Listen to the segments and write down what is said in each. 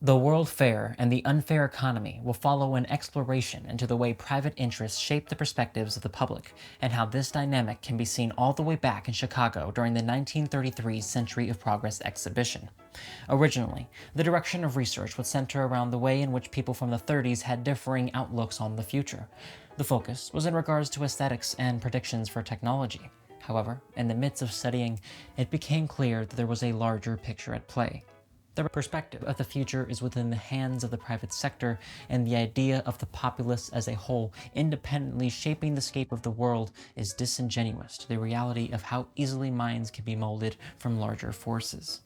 The World Fair and the Unfair Economy will follow an exploration into the way private interests shape the perspectives of the public, and how this dynamic can be seen all the way back in Chicago during the 1933 Century of Progress exhibition. Originally, the direction of research would center around the way in which people from the 30s had differing outlooks on the future. The focus was in regards to aesthetics and predictions for technology. However, in the midst of studying, it became clear that there was a larger picture at play. The perspective of the future is within the hands of the private sector, and the idea of the populace as a whole independently shaping the scape of the world is disingenuous to the reality of how easily minds can be molded from larger forces.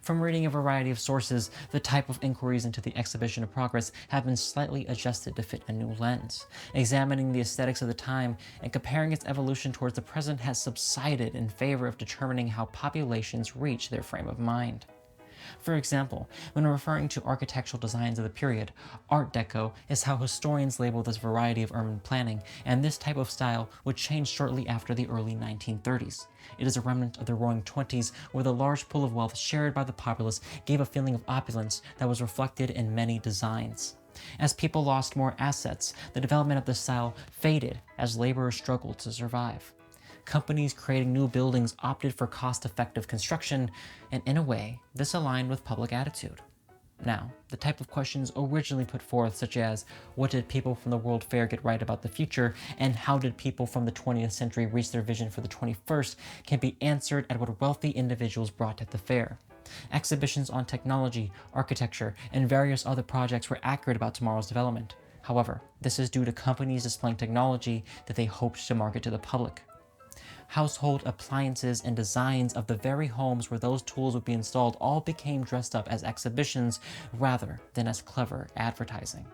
From reading a variety of sources, the type of inquiries into the exhibition of progress have been slightly adjusted to fit a new lens. Examining the aesthetics of the time and comparing its evolution towards the present has subsided in favor of determining how populations reach their frame of mind. For example, when referring to architectural designs of the period, Art Deco is how historians label this variety of urban planning, and this type of style would change shortly after the early 1930s. It is a remnant of the Roaring Twenties, where the large pool of wealth shared by the populace gave a feeling of opulence that was reflected in many designs. As people lost more assets, the development of the style faded as laborers struggled to survive. Companies creating new buildings opted for cost-effective construction, and in a way, this aligned with public attitude. Now, the type of questions originally put forth, such as what did people from the World Fair get right about the future, and how did people from the 20th century reach their vision for the 21st, can be answered at what wealthy individuals brought at the fair. Exhibitions on technology, architecture, and various other projects were accurate about tomorrow's development. However, this is due to companies displaying technology that they hoped to market to the public. Household appliances and designs of the very homes where those tools would be installed all became dressed up as exhibitions rather than as clever advertising.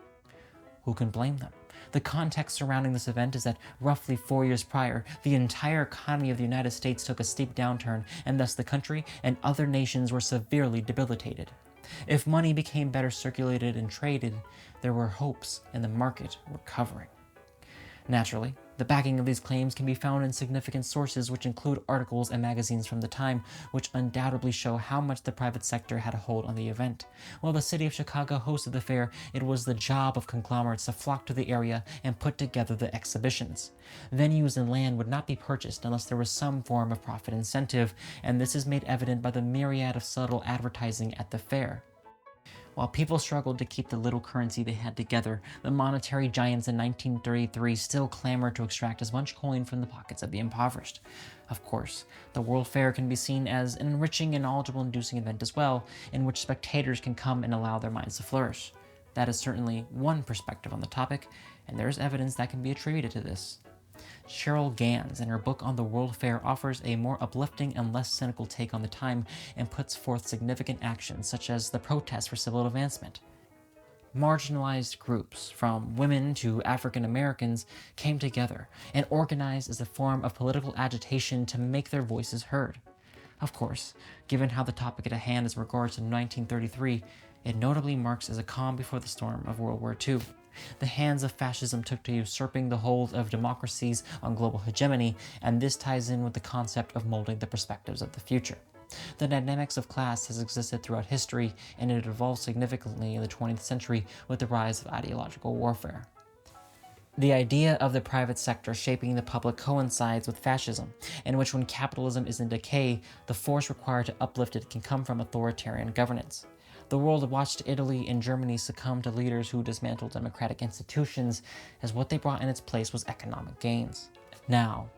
Who can blame them? The context surrounding this event is that roughly 4 years prior, the entire economy of the United States took a steep downturn, and thus the country and other nations were severely debilitated. If money became better circulated and traded, there were hopes in the market recovering. Naturally, the backing of these claims can be found in significant sources, which include articles and magazines from the time, which undoubtedly show how much the private sector had a hold on the event. While the city of Chicago hosted the fair, it was the job of conglomerates to flock to the area and put together the exhibitions. Venues and land would not be purchased unless there was some form of profit incentive, and this is made evident by the myriad of subtle advertising at the fair. While people struggled to keep the little currency they had together, the monetary giants in 1933 still clamored to extract as much coin from the pockets of the impoverished. Of course, the World Fair can be seen as an enriching and knowledgeable-inducing event as well, in which spectators can come and allow their minds to flourish. That is certainly one perspective on the topic, and there is evidence that can be attributed to this. Cheryl Gans, in her book on the World Fair, offers a more uplifting and less cynical take on the time and puts forth significant actions such as the protest for civil advancement. Marginalized groups, from women to African Americans, came together and organized as a form of political agitation to make their voices heard. Of course, given how the topic at hand is regards to 1933, it notably marks as a calm before the storm of World War II. The hands of fascism took to usurping the hold of democracies on global hegemony, and this ties in with the concept of molding the perspectives of the future. The dynamics of class has existed throughout history, and it evolved significantly in the 20th century with the rise of ideological warfare. The idea of the private sector shaping the public coincides with fascism, in which when capitalism is in decay, the force required to uplift it can come from authoritarian governance. The world watched Italy and Germany succumb to leaders who dismantled democratic institutions, as what they brought in its place was economic gains. Now,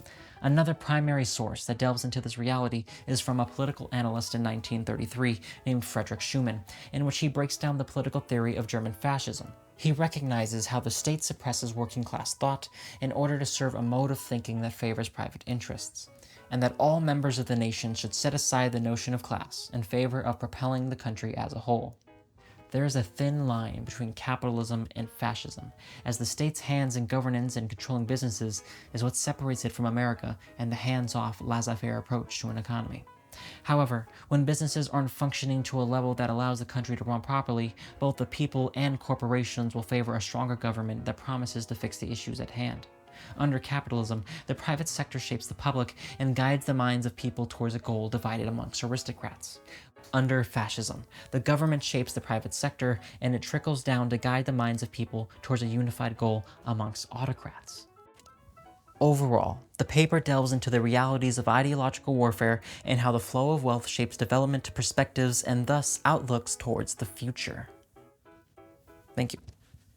another primary source that delves into this reality is from a political analyst in 1933 named Frederick Schumann, in which he breaks down the political theory of German fascism. He recognizes how the state suppresses working class thought in order to serve a mode of thinking that favors private interests, and that all members of the nation should set aside the notion of class in favor of propelling the country as a whole. There is a thin line between capitalism and fascism, as the state's hands in governance and controlling businesses is what separates it from America and the hands-off, laissez-faire approach to an economy. However, when businesses aren't functioning to a level that allows the country to run properly, both the people and corporations will favor a stronger government that promises to fix the issues at hand. Under capitalism, the private sector shapes the public and guides the minds of people towards a goal divided amongst aristocrats. Under fascism, the government shapes the private sector and it trickles down to guide the minds of people towards a unified goal amongst autocrats. Overall, the paper delves into the realities of ideological warfare and how the flow of wealth shapes development perspectives and thus outlooks towards the future. Thank you.